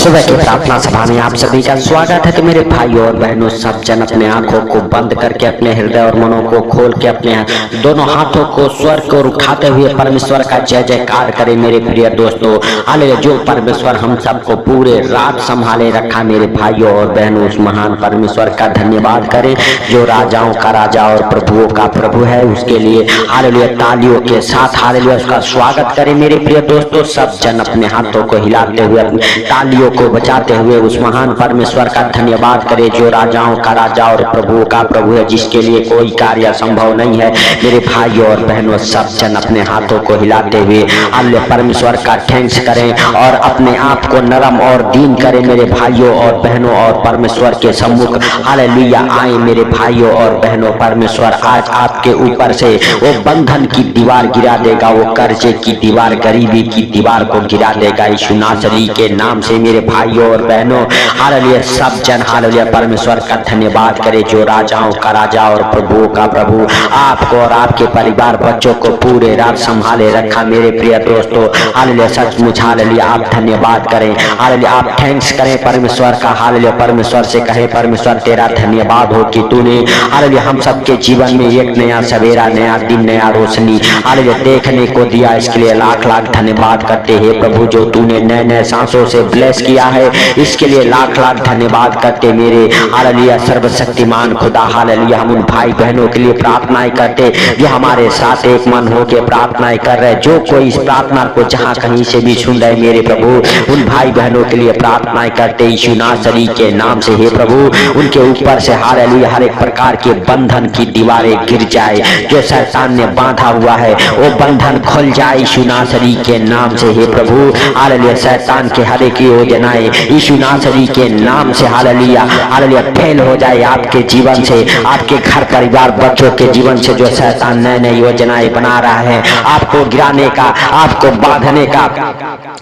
सुबह की प्रार्थना सभा में आप सभी का स्वागत है। तो मेरे भाइयों और बहनों, सब जन अपने आंखों को बंद करके अपने हृदय और मनों को खोल के अपने दोनों हाथों को स्वर को उठाते हुए परमेश्वर का जय जयकार करें। मेरे प्रिय दोस्तों, हालेलुया। जो परमेश्वर हम सबको पूरे रात संभाले रखा, मेरे भाइयों और बहनों, उस महान परमेश्वर का धन्यवाद करें जो राजाओं का राजा और प्रभुओं का प्रभु है। उसके लिए हालेलुया तालियों के साथ हालेलुया उसका स्वागत करें। मेरे प्रिय दोस्तों, सब जन अपने हाथों को हिलाते हुए तालियों को बजाते हुए उस महान परमेश्वर का धन्यवाद करें जो राजाओं का राजा और प्रभुओं का प्रभु है, जिसके लिए कोई कार्य संभव नहीं है। मेरे भाइयों और बहनों, सब जन अपने हाथों को हिलाते हुए हालेलुया परमेश्वर का थैंक्स करें और अपने आप को नरम और दीन करें। मेरे भाइयों और बहनों, और परमेश्वर के सम्मुख हालेलुया आए। मेरे भाइयों और बहनों, परमेश्वर आज आपके ऊपर से वो बंधन की दीवार गिरा देगा, वो कर्जे की दीवार, गरीबी की दीवार को गिरा देगा यीशु नासरी के नाम से। मेरे भाइयों और बहनों, हालेलुया सब जन हालेलुया परमेश्वर का धन्यवाद करें जो राजाओं का राजा और प्रभुओं का प्रभु आपको और आपके परिवार बच्चों को पूरे रात संभाले रखा। मेरे प्रिय दोस्तों, हालेलुया सचमुच हालेलुया आप धन्यवाद करें, हालेलुया आप थैंक्स करें परमेश्वर का। हालेलुया परमेश्वर से कहें, परमेश्वर तेरा धन्यवाद हो कि तूने हालेलुया हम सबके जीवन में एक नया सवेरा, नया दिन, नया रोशनी हालेलुया देखने को दिया। इसके लिए लाख लाख धन्यवाद करते हैं प्रभु। जो तूने नए नए सांसों से ब्लेस किया है, इसके लिए लाख लाख धन्यवाद करते मेरे हालेलुया सर्वशक्तिमान खुदा। हालेलुया हम उन भाई बहनों के लिए प्रार्थनाएं करते जो हमारे साथ एक मन होकर प्रार्थनाएं कर रहे, जो कोई इस प्रार्थना को जहां कहीं से भी सुन रहे मेरे प्रभु, उन भाई बहनों के लिए प्रार्थनाएं करते यीशु नासरी के नाम से। हे प्रभु, उनके ऊपर से हालेलुया हर एक प्रकार के बंधन की दीवारें गिर जाए, जो शैतान ने बांधा हुआ है वो बंधन खुल जाए यीशु नासरी के नाम से। हे प्रभु, हालेलुया शैतान के हर एक योजनाएं यीशु नासरी के नाम से हालेलुया हालेलुया फेल हो जाए आपके जीवन से, आपके घर परिवार बच्चों के जीवन से। जो शैतान नए नए योजनाएं बना रहा है आपको गिराने का, आपको बांधने का,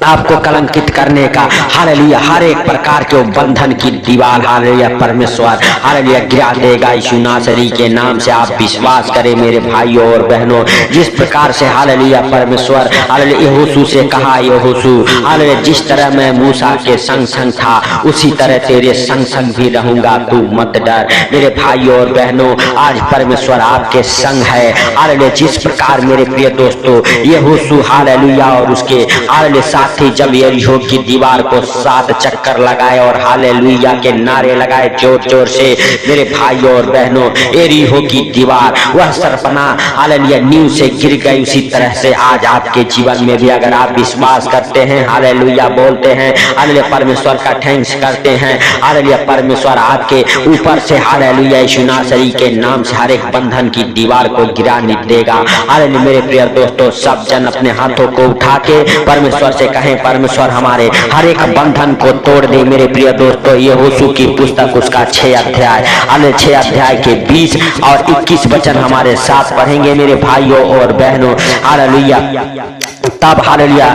आपको कलंकित करने का, हालेलुया हर एक प्रकार के बंधन की दीवार हालेलुया परमेश्वर हालेलुया गिरा देगा यीशु नासरी के नाम से। आप विश्वास करें मेरे भाइयों और बहनों, जिस प्रकार से हालेलुया परमेश्वर हालेलुया यहोशू से कहा, यहोशू हालेलुया जिस तरह मैं मूसा के संग संग था उसी तरह तेरे संग संग भी रहूंगा, तू मत डर। मेरे भाइयों और बहनों, आज परमेश्वर आपके संग है हालेलुया। जिस प्रकार मेरे प्रिय दोस्तों यहोशू हालेलुया और उसके हालेलुया साथी जब यरीहो की दीवार को 7 चक्कर लगाए और हालेलुया के नारे लगाए जोर जोर से, मेरे भाइयों और बहनों यरीहो की दीवार वह सरपना हालेलुया नींव से गिर गई। उसी तरह से आज आपके जीवन में भी अगर आप विश्वास करते हैं, हालेलुया बोलते हैं, हालेलुया परमेश्वर का थैंक्स करते हैं, हालेलुया परमेश्वर आपके ऊपर से हालेलुया यीशु नासरी के नाम से हर एक बंधन की दीवार को गिरा देगा। हालेलुया मेरे प्रिय दोस्तों, सब जन अपने हाथों को उठा के परमेश्वर से कहें, परमेश्वर हमारे हर एक बंधन को तोड़ दे। मेरे प्रिय दोस्तों, यहोशू की पुस्तक उसका 6 अध्याय हालेलुया 6 अध्याय के 20 और 21 वचन हमारे साथ पढ़ेंगे मेरे भाइयों और बहनों। हालेलुया तब हालेलुया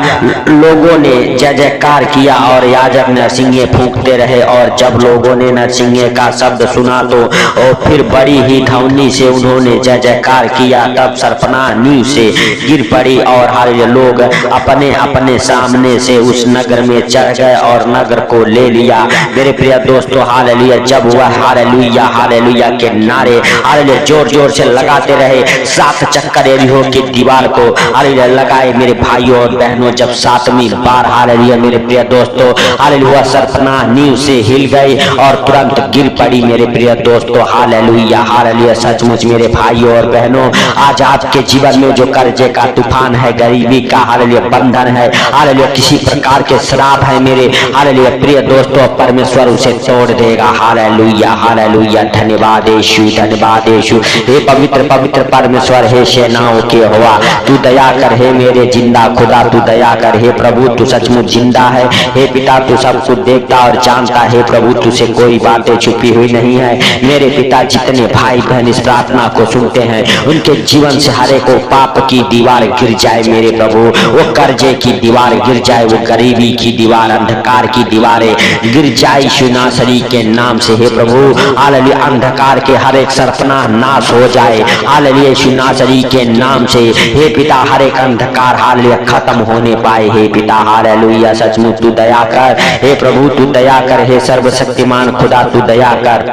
लोगों ने जय जयकार किया और याजक नरसिंगे फूंकते रहे, और जब लोगों ने नरसिंगे का शब्द सुना तो और फिर बड़ी ही ध्वनि से उन्होंने जय जयकार किया। तब सरपना नींव से गिर पड़ी और हालेलुया लोग अपने अपने सामने से उस नगर में चढ़ गए और नगर को ले लिया। मेरे प्रिय दोस्तों, हालेलुया जब वह हालेलुया हालेलुया के नारे हालेलुया जोर जोर से लगाते रहे, 7 चक्कर यरीहो की दीवार को हालेलुया लगाए मेरे भाइयों और बहनों, जब 7वीं बार हालेलुया मेरे प्रिय दोस्तों हालेलुया सरपना नींव से हिल गई और तुरंत गिर पड़ी। मेरे प्रिय दोस्तों हालेलुया हालेलुया सचमुच मेरे भाइयों और बहनों, आज आपके जीवन में जो कर्जे का तूफान है, गरीबी का हालेलुया बंधन है, हालेलुया किसी प्रकार के श्राप है, मेरे हालेलुया प्रिय दोस्तों परमेश्वर उसे तोड़ देगा। हालेलुया हालेलुया धन्यवाद यीशु, धन्यवाद यीशु। हे पवित्र पवित्र परमेश्वर, हे सेनाओं के यहोवा, तू दया कर, हे मेरे जिंदा खुदा तू दया कर। हे प्रभु तू सचमुच जिंदा है, हे पिता तू सब कुछ देखता और जानता है। प्रभु तुझसे कोई बातें छुपी हुई नहीं है। मेरे पिता जितने भाई बहन इस प्रार्थना को सुनते हैं, उनके जीवन से हर एक को पाप की दीवार गिर जाए मेरे प्रभु, वो कर्जे की दीवार गिर जाए, वो गरीबी की दीवार, अंधकार की दीवारें गिर जाए यीशु नासरी के नाम से। हे प्रभु हालेलुया अंधकार के हर एक सरपना नाश हो जाए हालेलुया यीशु नासरी के नाम से। हे पिता हर एक अंधकार हालेलुया खत्म होने पाए। हे पिता हालेलुया सचमुच तू दया कर कर। हे प्रभु तू दया कर, हे सर्वशक्तिमान खुदा तू दया कर।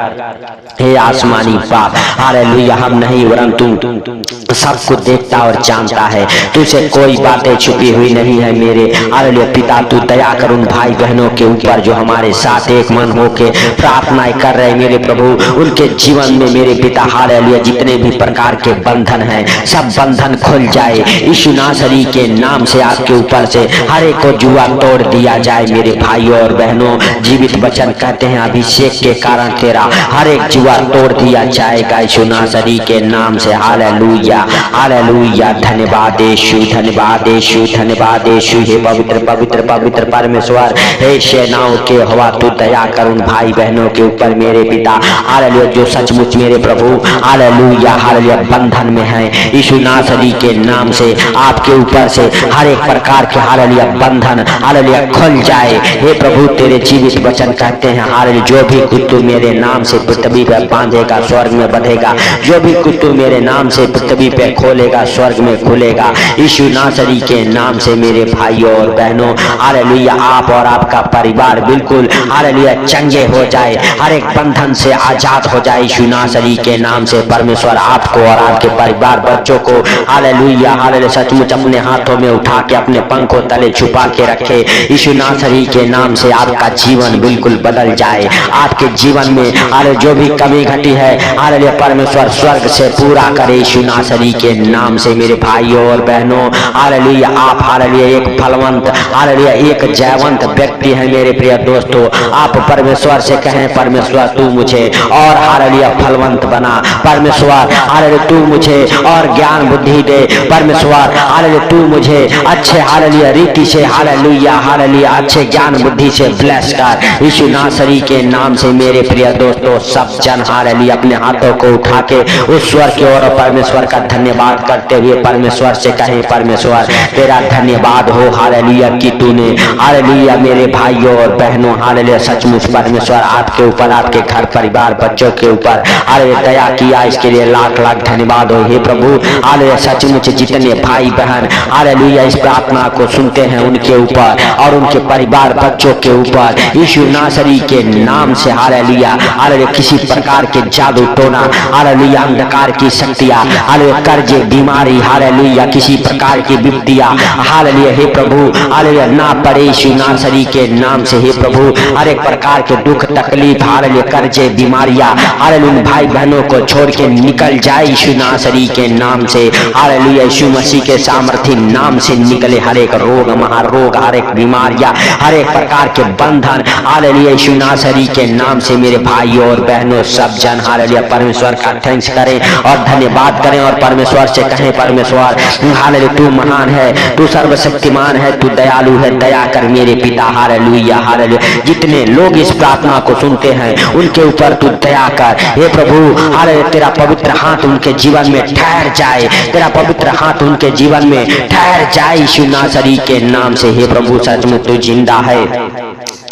हे आसमानी बाप, हालेलुया, हम नहीं वरन तू सब कुछ देखता और जानता है, तुझसे कोई बातें छुपी हुई नहीं है मेरे हालेलुया पिता। तू दया कर उन भाई बहनों के ऊपर जो हमारे साथ एक मन होके प्रार्थनाएं कर रहे मेरे प्रभु, उनके जीवन में मेरे पिता हालेलुया जितने भी प्रकार के बंधन हैं सब बंधन खुल जाए यीशु नासरी के नाम से। आपके ऊपर से हर एक को जुआ तोड़ दिया जाए मेरे भाइयों और बहनों। जीवित वचन कहते हैं अभिषेक के कारण तेरा हर एक जुआ तोड़ दिया जाएगा यीशु नासरी के नाम से। हालेलुया हालेलुया, धन्यवाद यीशु, धन्यवाद यीशु, धन्यवाद यीशु। हे पवित्र पवित्र पवित्र परमेश्वर, हे सेनाओं के हवा तू दया कर उन भाई बहनों के ऊपर मेरे पिता हालेलुया जो सचमुच मेरे प्रभु हालेलुया हालेलुया बंधन में है यीशु नासरी के नाम से। आपके ऊपर से हर एक प्रकार के हालेलुया बंधन हालेलुया खुल जाए हे प्रभु। तेरे जीवित वचन कहते हैं हालेलुया जो भी कुछ तू मेरे नाम से पृथ्वी पर बांधेगा स्वर्ग में बंधेगा, जो भी कुछ तू मेरे नाम से पृथ्वी पे खोलेगा स्वर्ग में खुलेगा यीशु नासरी के नाम से। मेरे भाइयों और बहनों हालेलुया आप और आपका परिवार बिल्कुल हालेलुया चंगे हो जाए, हर एक बंधन से आजाद हो जाए यीशु नासरी के नाम से। परमेश्वर आपको और आपके परिवार बच्चों को हालेलुया हालेलुया सचमुच अपने हाथों में उठा के अपने पंखों तले छुपा के रखे यीशु नासरी के नाम से। आपका जीवन बिल्कुल बदल जाए, आपके जीवन में हालेलुया जो भी कमी घटी है हालेलुया परमेश्वर स्वर्ग से पूरा करे यीशु नासरी के नाम से। मेरे भाइयों और बहनों हालेलुया आप हालेलुया एक फलवंत हालेलुया एक जयवंत व्यक्ति है मेरे प्रिय दोस्तों। आप परमेश्वर से कहें परमेश्वर तू मुझे और हालेलुया फलवंत बना, परमेश्वर हालेलुया तू मुझे और ज्ञान बुद्धि दे, परमेश्वर हालेलुया तू मुझे अच्छे हालेलुया रीति से हालेलुया हालेलुया अच्छे ज्ञान बुद्धि से ब्लेस कर यीशु नासरी के नाम से। मेरे प्रिय दोस्तों सब जन हालेलुया अपने हाथों को उठा के उस स्वर की ओर परमेश्वर का धन्यवाद करते हुए परमेश्वर से कहें परमेश्वर तेरा धन्यवाद हो हालेलुया कि तूने हालेलुया मेरे भाइयों और बहनों हालेलुया सचमुच परमेश्वर आपके ऊपर आपके घर परिवार बच्चों के ऊपर हालेलुया दया किया, इसके लिए लाख लाख धन्यवाद हो हे प्रभु। हालेलुया सचमुच जितने भाई बहन हालेलुया इस प्रार्थना को सुनते हैं उनके ऊपर और उनके परिवार बच्चों के ऊपर यीशु नासरी के नाम से हालेलुया हालेलुया किसी प्रकार के जादू टोना हालेलुया अंधकार की शक्तियां हालेलुया कर्जे बीमारी हालेलुया किसी प्रकार की विपत्तियां हालेलुया हे प्रभु हालेलुया ना पड़े यीशु नासरी के नाम से। हे प्रभु हर एक प्रकार के दुख तकलीफ हालेलुया कर्जे बीमारियां हालेलुया भाई बहनों को छोड़ के निकल जाए यीशु नासरी के नाम से। हालेलुया यीशु मसीह के सामर्थी नाम से निकले हर एक रोग महारोग हर एक बीमारियां हर एक प्रकार के बंधन हालेलुया यीशु नासरी के नाम से। मेरे भाइयों और बहनों सब जन हालेलुया परमेश्वर का थैंक्स करें और धन्यवाद करें और परमेश्वर से कहें परमेश्वर हालेलुया तू महान है, तू सर्वशक्तिमान है, तू दयालु है, दया कर मेरे पिता हालेलुया हालेलुया। जितने लोग इस प्रार्थना को सुनते हैं उनके ऊपर तू दया कर हे प्रभु हालेलुया तेरा पवित्र हाथ उनके जीवन में ठहर जाए, तेरा पवित्र हाथ उनके जीवन में ठहर जाए यीशु नासरी के नाम से। हे प्रभु सचमुच तू जिंदा है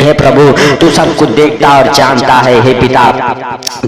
हे प्रभु, तू सब कुछ देखता और जानता है हे पिता,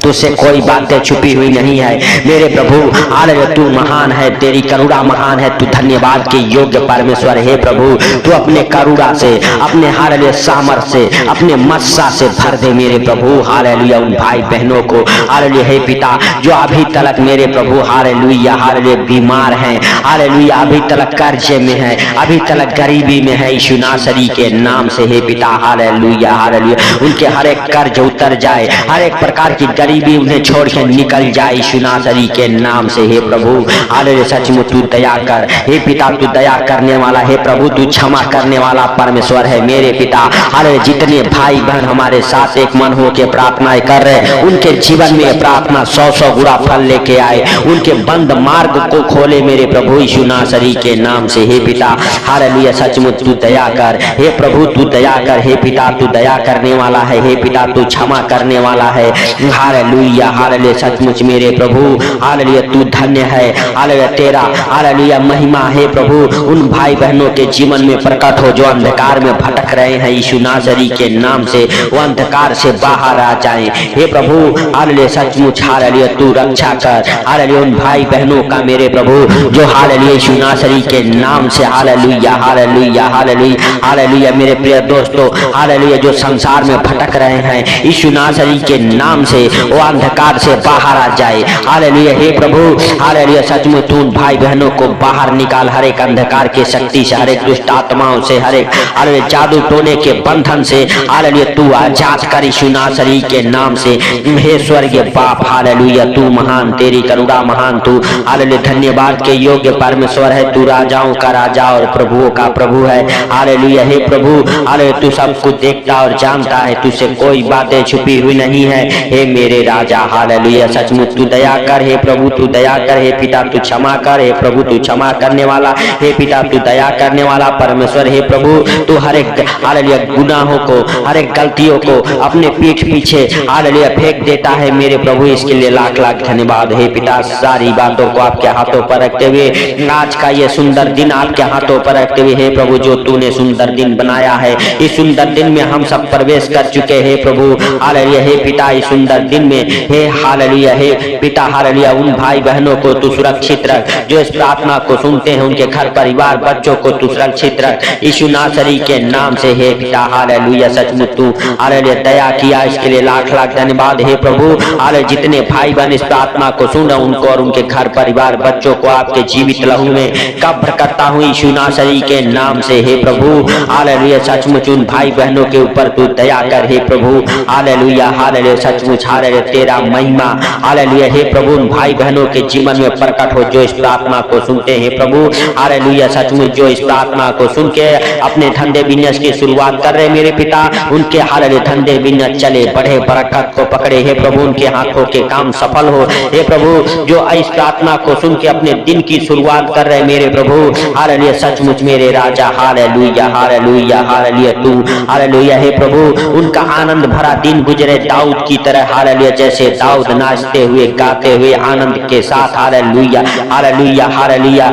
तुझसे कोई बातें छुपी हुई नहीं है मेरे प्रभु हालेलुया। तू महान है, तेरी करुणा महान है, तू धन्यवाद के योग्य परमेश्वर हे प्रभु। तू अपने करुणा से अपने हालेलुया सामर्थ से अपने मत्सा से भर दे मेरे प्रभु हालेलुया उन भाई बहनों को हालेलुया हे पिता जो अभी तक मेरे प्रभु हालेलुया हालेलुया बीमार हैं हालेलुया अभी तक कर्जे में है अभी तक गरीबी में है यीशु नासरी के नाम से हे पिता हालेलुया हालेलुया। उनके हर एक कर्ज उतर जाए, हर एक प्रकार की गरीबी उन्हें छोड़ के निकल जाए यीशु नासरी के नाम से हे प्रभु हालेलुया। सचमुच तू दया कर हे पिता, तू दया करने वाला हे प्रभु, तू क्षमा करने वाला परमेश्वर है मेरे पिता हालेलुया। जितने भाई बहन हमारे साथ एक मन हो के प्रार्थनाएं कर रहे उनके जीवन में प्रार्थना 100 गुना फल लेके आए, उनके बंद मार्ग को खोले मेरे प्रभु यीशु नासरी के नाम से हे पिता हालेलुया। सचमुच तू दया कर हे प्रभु, तू दया कर हे पिता, तू दया करने वाला है हे पिता, तू क्षमा करने वाला है हालेलुया हालेलुया। सचमुच मेरे प्रभु हालेलुया तू धन्य है हालेलुया, तेरा हालेलुया महिमा है प्रभु उन भाई बहनों के जीवन में प्रकट हो जो अंधकार में भटक रहे हैं यीशु नासरी के नाम से, वो अंधकार से बाहर आ जाएं हे प्रभु हालेलुया। सचमुच हालेलुया तू रक्षा कर हालेलुया उन भाई बहनों का मेरे प्रभु जो हालेलुया यीशु नासरी के नाम से हालेलुया हालेलुया हालेलुया हालेलुया। मेरे प्रिय दोस्तों हालेलुया हालेलुया जो संसार में भटक रहे हैं, यीशु नासरी के नाम से वो अंधकार से बाहर आ जाए। हालेलुया हे प्रभु, हालेलुया सचमुच तू उन भाई बहनों को बाहर निकाल, हर एक अंधकार के शक्ति से, हर एक दुष्ट आत्माओं से, हर एक हालेलुया जादू टोने के बंधन से हालेलुया तू आजाद कर यीशु नासरी के नाम से। हे स्वर्गीय बाप हालेलुया तू महान, तेरी करुणा महान, तू हालेलुया धन्यवाद के योग्य परमेश्वर है, तू राजाओं का राजा और प्रभुओं का प्रभु है। हालेलुया हे प्रभु, हालेलुया तू सब कुछ देखता और जानता है, तुझसे कोई बातें छुपी हुई नहीं है। हे मेरे राजा हालेलुया सचमुच तू दया कर, हे प्रभु तू दया कर, हे पिता तू क्षमा कर, हे प्रभु तू क्षमा करने वाला, हे पिता तू दया करने वाला परमेश्वर, हे प्रभु तू हर एक हालेलुया गुनाहों को, हर एक गलतियों को अपने पीठ पीछे हालेलुया फेंक देता है मेरे प्रभु, इसके लिए लाख लाख धन्यवाद। हे पिता सारी बातों को आपके हाथों पर रखते हुए आज का ये सुंदर दिन आपके हाथों पर रखते हुए हे प्रभु जो तूने सुंदर दिन बनाया है, इस सुंदर दिन में हम सब प्रवेश कर चुके हैं प्रभु हालेलुया हे पिता, इस सुंदर दिन में हे हालेलुया हे पिता हालेलुया उन भाई बहनों को तू सुरक्षित रख जो इस प्रार्थना को सुनते हैं, उनके घर परिवार बच्चों को तू सुरक्षित रख यीशु नासरी के नाम से। हे पिता हालेलुया सचमुच तू हालेलुया दया किया, इसके लिए लाख लाख धन्यवाद। हे प्रभु हालेलुया जितने भाई बहन इस प्रार्थना को सुन रहे उनको और उनके घर परिवार बच्चों को आपके जीवित लहू में कब्र करता हूँ यीशु नासरी के नाम से। हे प्रभु हालेलुया सचमुच उन भाई बहनों के ऊपर तू दया कर, हे प्रभु हालेलुया हालेलुया सचमुच हालेलुया तेरा महिमा हालेलुया हे प्रभु उन भाई बहनों के जीवन में प्रकट हो जो इस प्रार्थना को सुनते हैं प्रभु हालेलुया सचमुच जो इस प्रार्थना को सुन के अपने धंधे बिजनेस की शुरुआत कर रहे मेरे पिता, उनके हालेलुया धंधे बिजनेस चले बढ़े, बरकत को पकड़े हे प्रभु, उनके हाथों के काम सफल हो। हे प्रभु जो इस प्रार्थना को सुन के अपने दिन की शुरुआत कर रहे मेरे प्रभु हालेलुया सचमुच मेरे राजा हालेलुया हालेलुया हालेलुया तू हालेलुया हे प्रभु उनका आनंद भरा दिन गुजरे दाऊद की तरह हालेलुया, जैसे दाऊद नाचते हुए गाते हुए आनंद के साथ हालेलुया हालेलुया हालेलुया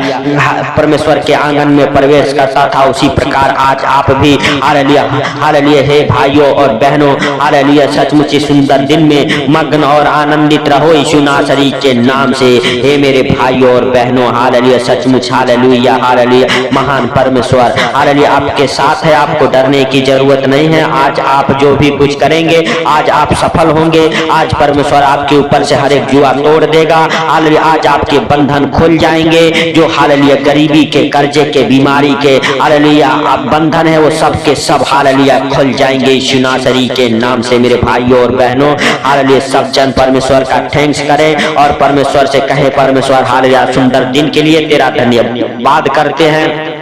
परमेश्वर के आंगन में प्रवेश करता था, उसी प्रकार आज आप भी हालेलुया हालेलुया हे भाइयों और बहनों हालेलुया सचमुच इस सुंदर दिन में मग्न और आनंदित रहो यीशु नासरी के नाम से। हे मेरे भाइयों और बहनों हालेलुया सचमुच हालेलुया हालेलुया महान परमेश्वर हालेलुया आपके साथ है, आपको डरने की जरूरत नहीं है। आज आप जो भी कुछ करेंगे आज आप सफल होंगे, आज परमेश्वर आपके ऊपर से हर एक जुआ तोड़ देगा हालेलुया, आज आपके बंधन खुल जाएंगे जो हालेलुया गरीबी के, कर्जे के, बीमारी के हालेलुया बंधन है वो सब के सब हालेलुया खुल जाएंगे यीशु नासरी के नाम से। मेरे भाइयों और बहनों हालेलुया सब जन परमेश्वर का थैंक्स करें और परमेश्वर से कहें परमेश्वर हालेलुया सुंदर दिन के लिए तेरा धन्यवाद करते हैं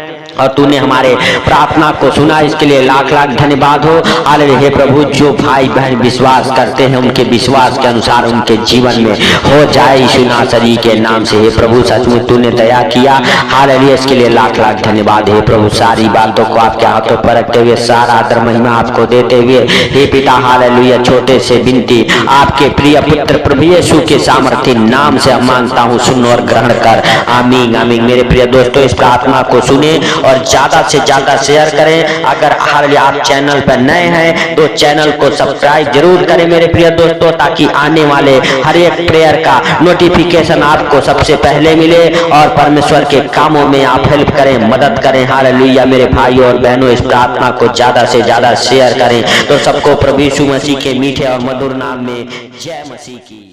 और तूने हमारे प्रार्थना को सुना, इसके लिए लाख लाख धन्यवाद हो। हालेलुया हे प्रभु जो भाई बहन विश्वास करते हैं उनके विश्वास के अनुसार उनके जीवन में हो जाए यीशु नासरी के नाम से। हे प्रभु सचमुच तूने दया किया हालेलुया, इसके लिए लाख लाख धन्यवाद। हे प्रभु सारी बातों को आपके हाथों पर रखते हुए सारा आदर महिमा आपको देते हुए हे पिता हालेलुया छोटे से विनती आपके प्रिय पुत्र प्रभु यीशु के सामर्थ्य नाम से मांगता हूँ, सुन और ग्रहण कर आमीन आमीन। मेरे प्रिय दोस्तों इस प्रार्थना को सुने और ज्यादा से ज्यादा शेयर करें। अगर हालेलुया आप चैनल पर नए हैं तो चैनल को सब्सक्राइब जरूर करें मेरे प्रिय दोस्तों, ताकि आने वाले हर एक प्रेयर का नोटिफिकेशन आपको सबसे पहले मिले और परमेश्वर के कामों में आप हेल्प करें, मदद करें। हालेलुया मेरे भाइयों और बहनों इस प्रार्थना को ज्यादा से ज्यादा शेयर करें तो सबको प्रभु यीशु मसीह के मीठे और मधुर नाम में जय मसीह की।